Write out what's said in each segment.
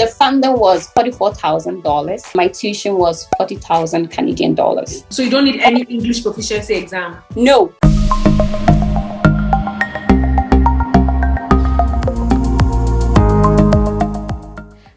The funding was $44,000. My tuition was 40,000 Canadian dollars. So you don't need any English proficiency exam? No.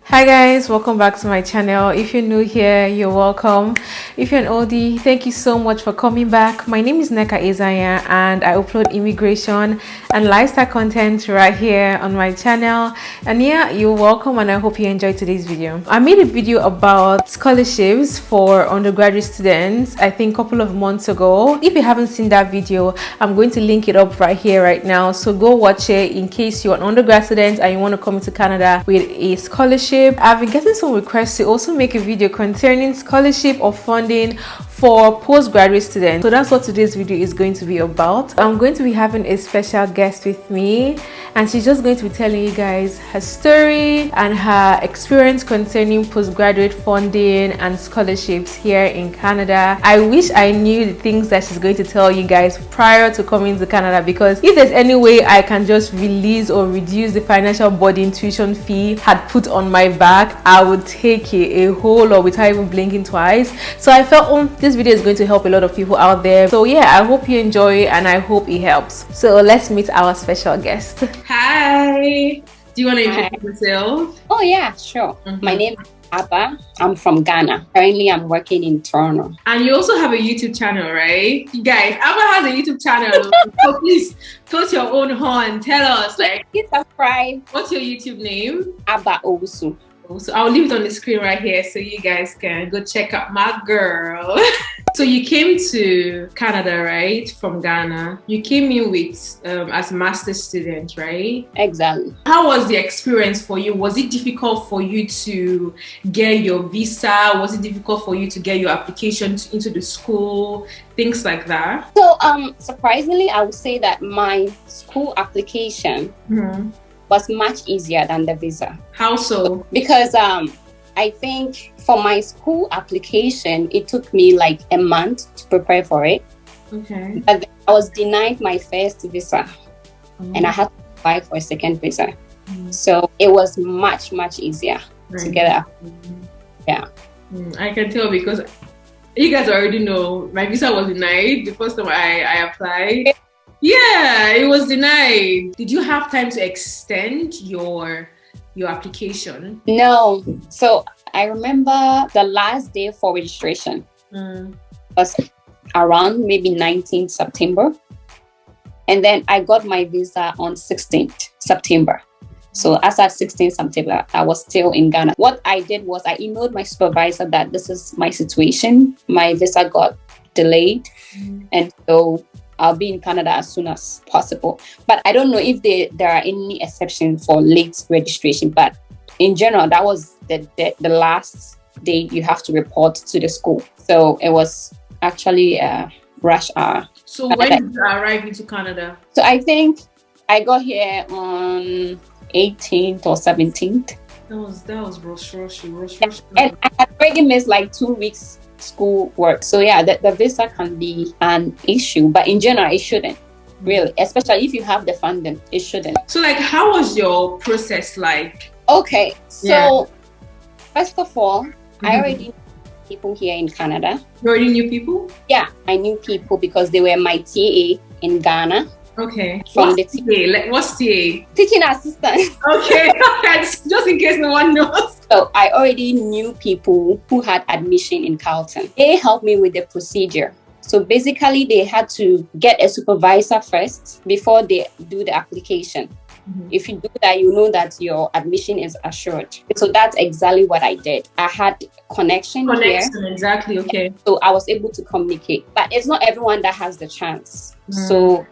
Hi guys, welcome back to my channel. If you're new here, you're welcome. If you're an oldie, thank you so much for coming back. My name is Nneka Ezanya and I upload immigration and lifestyle content right here on my channel. And yeah, you're welcome and I hope you enjoyed today's video. I made a video about scholarships for undergraduate students, I think a couple of months ago. If you haven't seen that video, I'm going to link it up right here right now. So go watch it in case you're an undergrad student and you want to come to Canada with a scholarship. I've been getting some requests to also make a video concerning scholarship or funding for postgraduate students. So that's what today's video is going to be about. I'm going to be having a special guest with me and she's just going to be telling you guys her story and her experience concerning postgraduate funding and scholarships here in Canada. I wish I knew the things that she's going to tell you guys prior to coming to Canada, because if there's any way I can just release or reduce the financial burden tuition fee had put on my back, I would take it a whole lot without even blinking twice. So I felt this video is going to help a lot of people out there. So yeah, I hope you enjoy it and I hope it helps. So let's meet our special guest. Hi, do you want to introduce yourself? Oh yeah, sure. My name is Abba. I'm from Ghana. Currently I'm working in Toronto. And you also have a YouTube channel, right? You guys, Abba has a YouTube channel. So please toot your own horn. Tell us, like, Please subscribe. what's your YouTube name? Abba Owusu. So I'll leave it on the screen right here so you guys can go check out my girl. So you came to Canada, right? From Ghana. You came in with as a master's student, right? Exactly. How was the experience for you? Was it difficult for you to get your visa? Was it difficult for you to get your application into the school? Things like that? So surprisingly, I would say that my school application was much easier than the visa. How so? Because I think for my school application, it took me like a month to prepare for it. Okay. But then I was denied my first visa and I had to apply for a second visa. So it was much easier to get that. Yeah. I can tell because you guys already know my visa was denied the first time I applied. Yeah, it was denied. Did you have time to extend your application? No. So I remember the last day for registration was around maybe 19th September. And then I got my visa on 16th September. So as at 16th September, I was still in Ghana. What I did was I emailed my supervisor that this is my situation. My visa got delayed. And so I'll be in Canada as soon as possible. But I don't know if there are any exceptions for late registration. But in general, that was the last day you have to report to the school. So it was actually a rush hour. So when did you arrive into Canada? So I think I got here on 18th or 17th. That was rush. And I had already missed like 2 weeks school work. So yeah, the visa can be an issue, but in general it shouldn't really, especially if you have the funding, it shouldn't. So like, how was your process like? Okay, so first of all, I already knew people here in Canada. You already knew people? Yeah, I knew people because they were my TA in Ghana. Okay. From what's TA? Like, what's TA? Teaching assistant. Okay, just in case no one knows. So I already knew people who had admission in Carleton. They helped me with the procedure. So basically, they had to get a supervisor first before they do the application. If you do that, you know that your admission is assured. So that's exactly what I did. I had connection here. Exactly, okay. So I was able to communicate. But it's not everyone that has the chance. So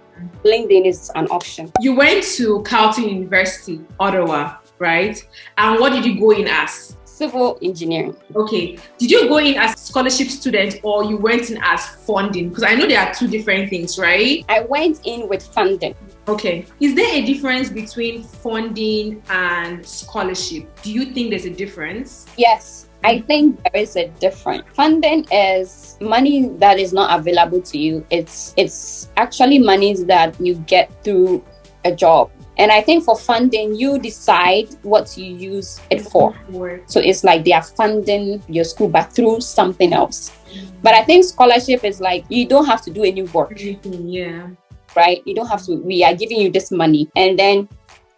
LinkedIn is an option. You went to Carleton University, Ottawa, right? And what did you go in as? Civil engineering. Okay. Did you go in as scholarship student or you went in as funding? Because I know there are two different things, right? I went in with funding. Okay. Is there a difference between funding and scholarship? Do you think there's a difference? Yes. I think there is a difference. Funding is money that is not available to you. It's actually money that you get through a job. And I think for funding, you decide what you use it for. So it's like they are funding your school, but through something else. But I think scholarship is like, you don't have to do any work. Yeah. Right? You don't have to. We are giving you this money. And then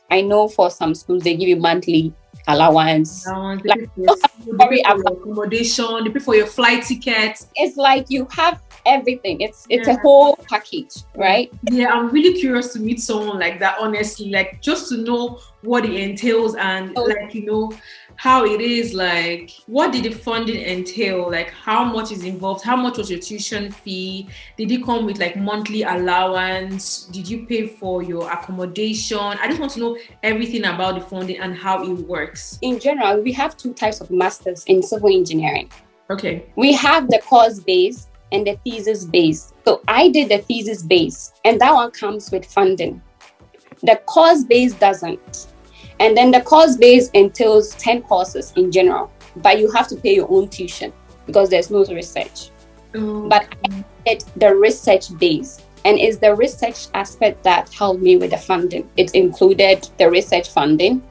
I know for some schools, they give you monthly allowance. They pay for your accommodation, they pay for your flight tickets. It's like you have everything. It's a whole package, right? Yeah, I'm really curious to meet someone like that, honestly, like just to know what it entails and like, you know, how it is. Like, what did the funding entail? Like, how much is involved? How much was your tuition fee? Did it come with like monthly allowance? Did you pay for your accommodation? I just want to know everything about the funding and how it works. In general, we have two types of masters in civil engineering. Okay. We have the course based and the thesis based. So I did the thesis based, and that one comes with funding. The course based doesn't. And then the course base entails 10 courses in general, but you have to pay your own tuition because there's no research. But I did the research base, and it's the research aspect that helped me with the funding. It included the research funding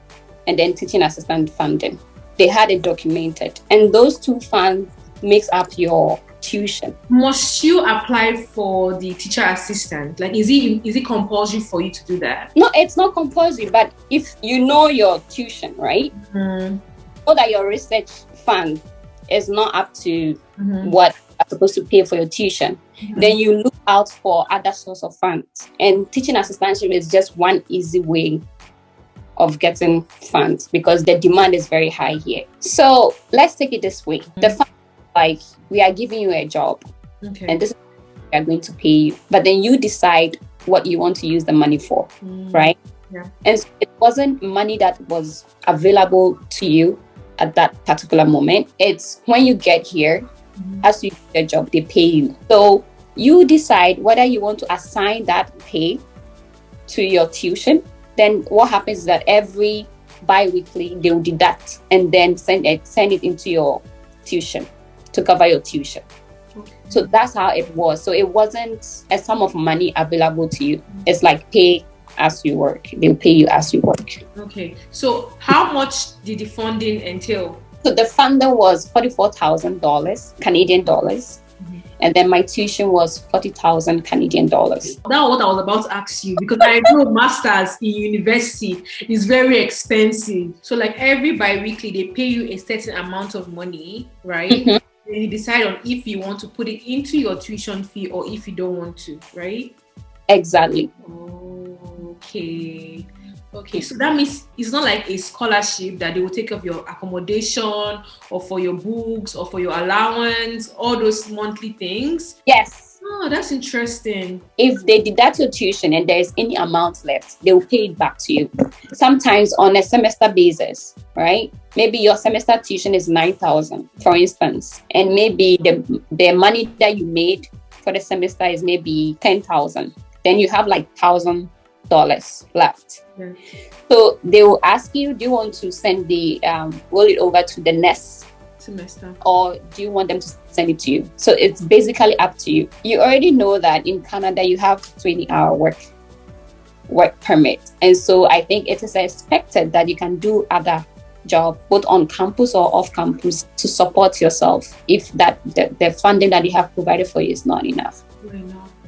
and then teaching assistant funding. They had it documented, and those two funds makes up your tuition. Must you apply for the teacher assistant? Like, is it compulsory for you to do that? No, it's not compulsory, but if you know your tuition, right? Know that your research fund is not up to what you're supposed to pay for your tuition, then you look out for other source of funds. And teaching assistantship is just one easy way of getting funds because the demand is very high here. So let's take it this way. The fund, like, we are giving you a job, and this is what we are going to pay you. But then you decide what you want to use the money for, right? Yeah. And so it wasn't money that was available to you at that particular moment. It's when you get here, as you do your job, they pay you. So you decide whether you want to assign that pay to your tuition. Then what happens is that every bi-weekly, they will deduct and then send it into your tuition to cover your tuition. So that's how it was. So it wasn't a sum of money available to you. It's like pay as you work. They'll pay you as you work. Okay. So how much did the funding entail? So the funding was $44,000 Canadian dollars. And then my tuition was 40,000 Canadian dollars. That was what I was about to ask you, because I know masters in university is very expensive. So like every bi-weekly, they pay you a certain amount of money, right? Then you decide on if you want to put it into your tuition fee or if you don't want to, right? Exactly. Okay, so that means it's not like a scholarship that they will take of your accommodation or for your books or for your allowance, all those monthly things. Yes. Oh, that's interesting. If they deduct your tuition and there's any amount left, they will pay it back to you. Sometimes on a semester basis, right? Maybe your semester tuition is 9,000, for instance, and maybe the money that you made for the semester is maybe 10,000. Then you have like $1,000 left. So they will ask you, do you want to send roll it over to the next semester, or do you want them to send it to you? So it's basically up to you. You already know that in Canada you have 20-hour work permit, and so I think it is expected that you can do other job both on campus or off campus to support yourself if that the funding that they have provided for you is not enough.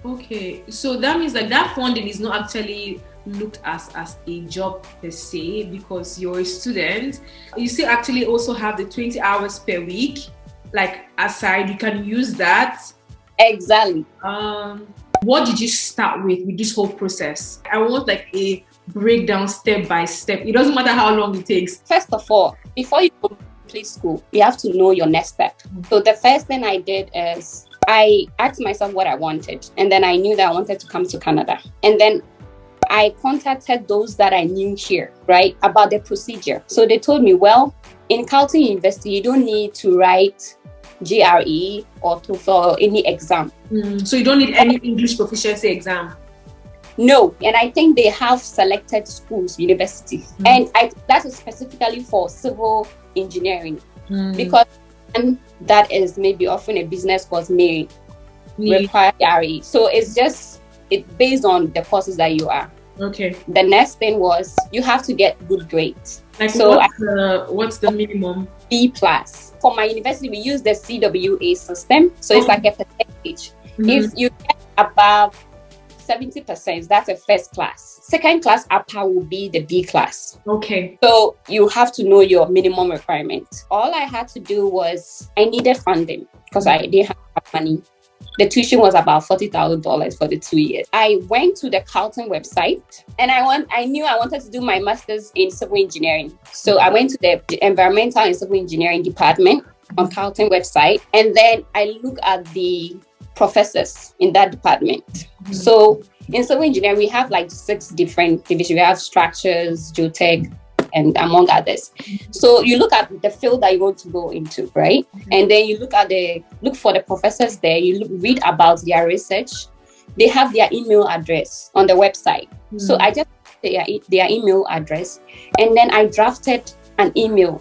Okay, so that means like that funding is not actually looked as a job per se, because you're a student. You still actually also have the 20 hours per week, like aside, you can use that. Exactly. What did you start with this whole process? I want like a breakdown step by step. It doesn't matter how long it takes. First of all, before you complete school, you have to know your next step. So the first thing I did is I asked myself what I wanted, and then I knew that I wanted to come to Canada. And then I contacted those that I knew here, right, about the procedure. So they told me, well, in Carleton University, you don't need to write GRE or TOEFL or any exam. So you don't need any English proficiency exam? No, and I think they have selected schools, universities, and that is specifically for civil engineering, because that is maybe often a business course may require GRE. So it's based on the courses that you are. Okay. The next thing was you have to get good grades. Like, so what's the minimum? B+. For my university, we use the CWA system. So it's like a percentage. If you get above 70%, that's a first class. Second class upper will be the B class. Okay. So you have to know your minimum requirement. All I had to do was I needed funding because I didn't have money. The tuition was about $40,000 for the 2 years. I went to the Carleton website and I knew I wanted to do my master's in civil engineering. So I went to the environmental and civil engineering department on Carleton website. And then I looked at the professors in that department. So in civil engineering, we have like 6 different divisions. We have structures, geotech, and among others. So you look at the field that you want to go into, right? And then you look for the professors there. You read about their research. They have their email address on the website. So I just their email address, and then I drafted an email.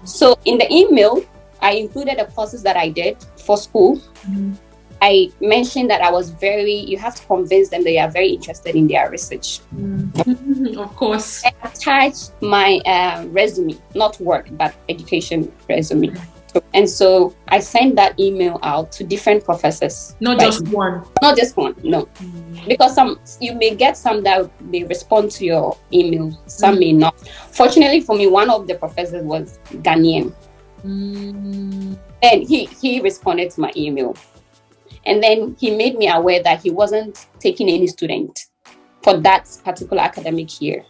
So in the email, I included the courses that I did for school. I mentioned that you have to convince them that you are very interested in their research. Of course. I attached my resume, not work, but education resume. And so I sent that email out to different professors. Not just one. Not just one, no. Because you may get some that may respond to your email, some may not. Fortunately for me, one of the professors was Ghanaian. And he responded to my email. And then he made me aware that he wasn't taking any student for that particular academic year.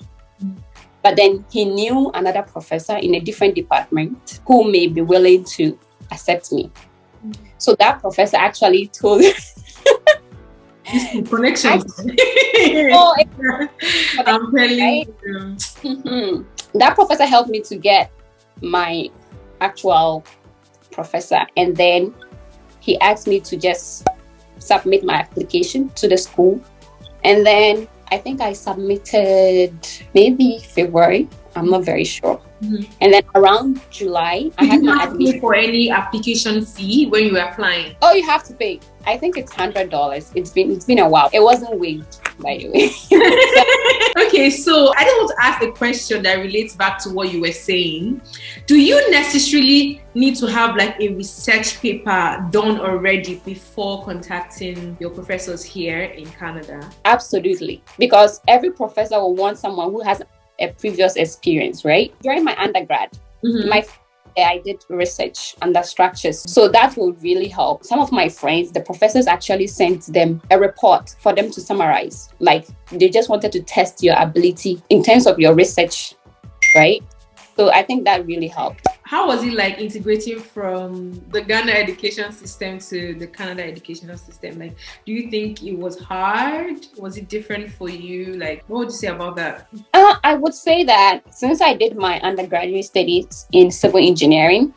But then he knew another professor in a different department who may be willing to accept me. So that professor actually told connections. I'm telling you. That professor helped me to get my actual professor, and then he asked me to just submit my application to the school. And then I think I submitted maybe February. I'm not very sure. And then around July, I had my admission. Did you pay for any application fee when you were applying? Oh, you have to pay. I think it's $100. It's been a while. It wasn't waived, by the way. Okay, so I just want to ask a question that relates back to what you were saying. Do you necessarily need to have like a research paper done already before contacting your professors here in Canada? Absolutely, because every professor will want someone who has a previous experience, right? During my undergrad, I did research under structures. So that will really help. Some of my friends, the professors actually sent them a report for them to summarize. Like they just wanted to test your ability in terms of your research, right? So I think that really helped. How was it like integrating from the Ghana education system to the Canada educational system? Like, do you think it was hard? Was it different for you? Like, what would you say about that? I would say that since I did my undergraduate studies in civil engineering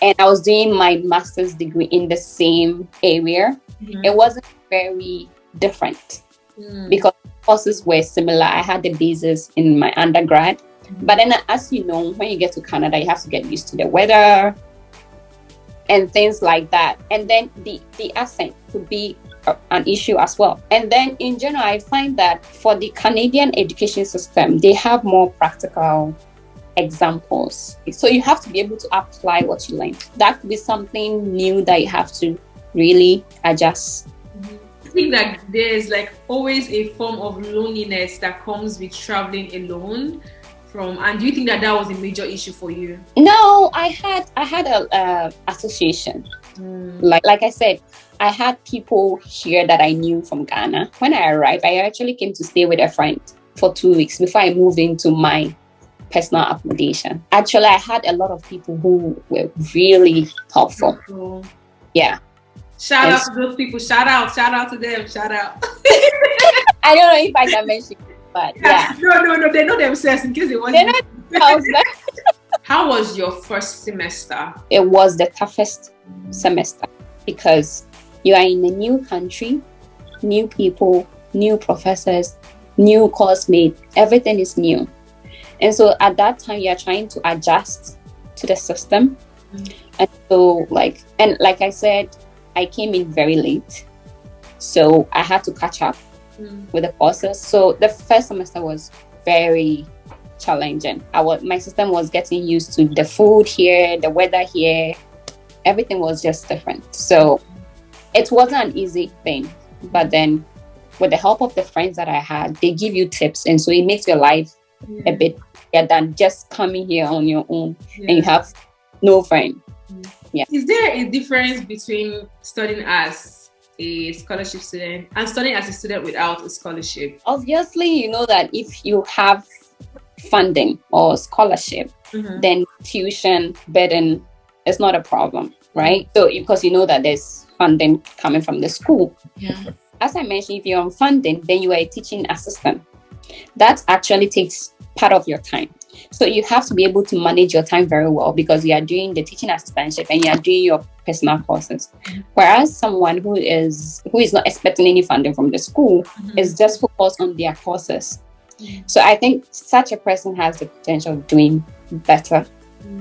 and I was doing my master's degree in the same area, it wasn't very different because courses were similar. I had the basis in my undergrad. But then, as you know, when you get to Canada, you have to get used to the weather and things like that. And then the accent could be an issue as well. And then in general, I find that for the Canadian education system, they have more practical examples. So you have to be able to apply what you learn. That could be something new that you have to really adjust. I think that there's like always a form of loneliness that comes with traveling alone. And do you think that was a major issue for you? No, I had a association. Like I said, I had people here that I knew from Ghana. When I arrived, I actually came to stay with a friend for 2 weeks before I moved into my personal accommodation. Actually, I had a lot of people who were really helpful. Yeah. Shout out to those people. Shout out to them. Shout out. I don't know if I can mention it. But yeah. No, they know themselves in case they want. How was your first semester? It was the toughest semester because you are in a new country, new people, new professors, new course mate. Everything is new. And so at that time, you're trying to adjust to the system. And so like I said, I came in very late. So I had to catch up. with the courses. So the first semester was very challenging. My system was getting used to the food here, the weather here. Everything was just different. So it wasn't an easy thing. But then with the help of the friends that I had, they give you tips. And so it makes your life a bit easier than just coming here on your own and you have no friend. Yeah. Is there a difference between studying as a scholarship student and studying as a student without a scholarship? Obviously, you know that if you have funding or scholarship, then tuition burden is not a problem, right? So because you know that there's funding coming from the school. Yeah. As I mentioned, if you're on funding, then you are a teaching assistant. That actually takes part of your time. So you have to be able to manage your time very well because you are doing the teaching assistantship and you are doing your personal courses. Whereas someone who is not expecting any funding from the school is just focused on their courses. So I think such a person has the potential of doing better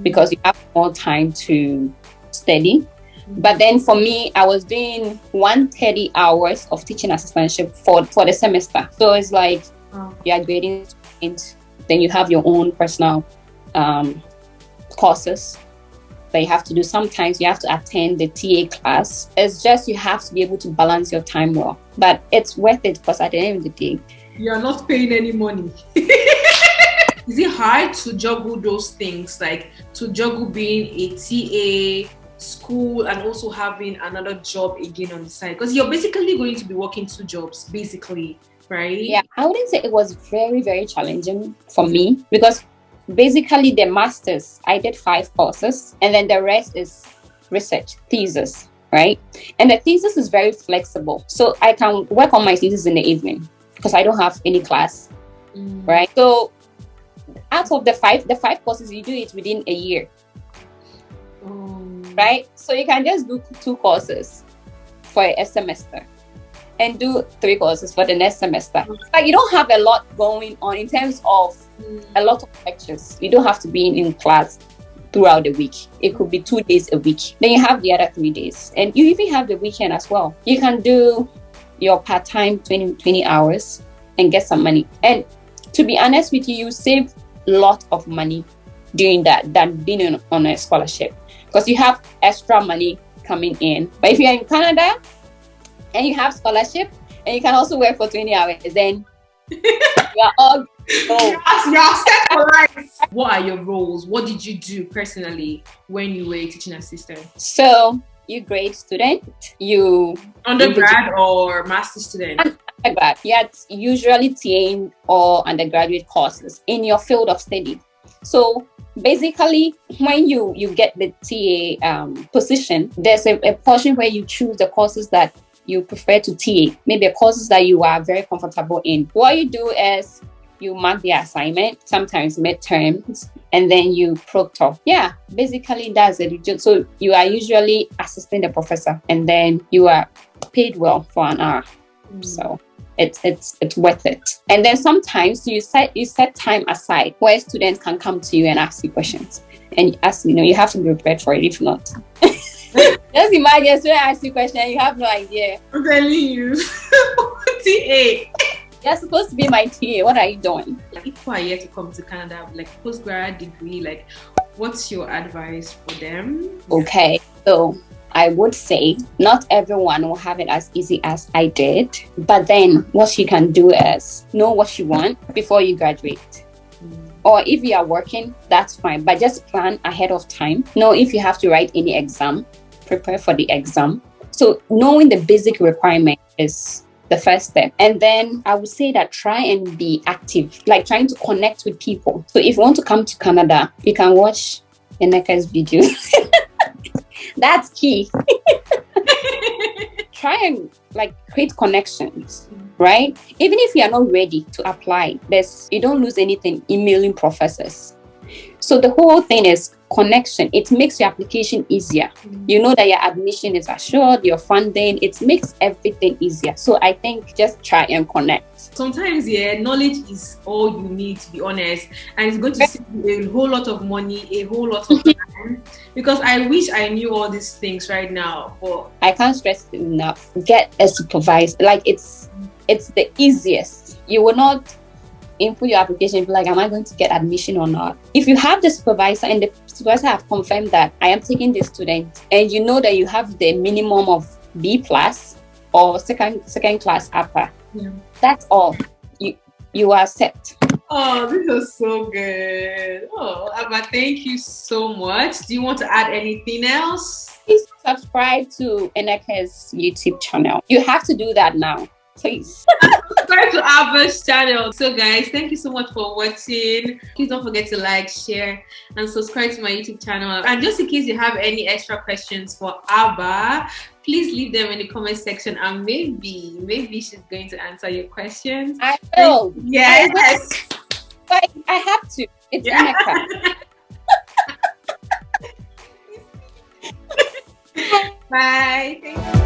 because you have more time to study. But then for me, I was doing 130 hours of teaching assistantship for the semester. So it's like you are grading students, then you have your own personal courses that you have to do. Sometimes you have to attend the TA class. It's just you have to be able to balance your time well. But it's worth it because at the end of the day, you are not paying any money. Is it hard to juggle those things, like to juggle being a TA, school, and also having another job again on the side? Because you're basically going to be working 2 jobs, basically, right? Yeah, I wouldn't say it was very, very challenging for me because basically the masters, I did 5 courses and then the rest is research, thesis, right? And the thesis is very flexible. So I can work on my thesis in the evening because I don't have any class, right? So out of the 5 courses, you do it within a year, right? So you can just do 2 courses for a semester and do 3 courses for the next semester. Like you don't have a lot going on in terms of a lot of lectures. You don't have to be in class throughout the week. It could be 2 days a week. Then you have the other 3 days. And you even have the weekend as well. You can do your part-time 20 hours and get some money. And to be honest with you, you save a lot of money doing that than being on a scholarship because you have extra money coming in. But if you're in Canada and you have scholarship and you can also work for 20 hours, then you are all you're set for life. What are your roles? What did you do personally when you were a teaching assistant? So you grade student, you undergrad or master student? Undergrad. Yeah, usually TA or undergraduate courses in your field of study. So basically, when you get the TA position, there's a portion where you choose the courses that you prefer to TA, maybe courses that you are very comfortable in. What you do is you mark the assignment, sometimes midterms, and then you proctor. Yeah, basically that's it. So you are usually assisting the professor, and then you are paid well for an hour. So it's worth it. And then sometimes you set time aside where students can come to you and ask you questions, and you have to be prepared for it. If not, just imagine students ask you questions and you have no idea. I'm telling you, TA. You're supposed to be my TA. What are you doing? If people are yet to come to Canada with like postgrad degree, like what's your advice for them? Okay, so I would say not everyone will have it as easy as I did. But then what you can do is know what you want before you graduate. Or if you are working, that's fine. But just plan ahead of time. Know if you have to write any exam, prepare for the exam. So knowing the basic requirement is the first step. And then I would say that try and be active, like trying to connect with people. So if you want to come to Canada, you can watch Nneka's video. That's key. Try and create connections, right? Even if you are not ready to apply, you don't lose anything emailing professors. So the whole thing is connection. It makes your application easier. You know that your admission is assured, your funding, it makes everything easier. So I think just try and connect. Sometimes, knowledge is all you need, to be honest. And it's going to save you a whole lot of money, a whole lot of time. Because I wish I knew all these things right now. But I can't stress it enough. Get a supervisor. it's the easiest. You will not input your application, be like, am I going to get admission or not? If you have the supervisor and the supervisor have confirmed that I am taking this student, and you know that you have the minimum of B plus or second class upper, that's all. You are set. Oh, this was so good. Oh, Abba, thank you so much. Do you want to add anything else? Please subscribe to Nneka's YouTube channel. You have to do that now, please. Subscribe to Abba's channel. So guys, thank you so much for watching. Please don't forget to like, share, and subscribe to my YouTube channel. And just in case you have any extra questions for Abba, please leave them in the comment section, and maybe she's going to answer your questions. I will. Yes. I have to. It's Nneka. Bye. Thank you.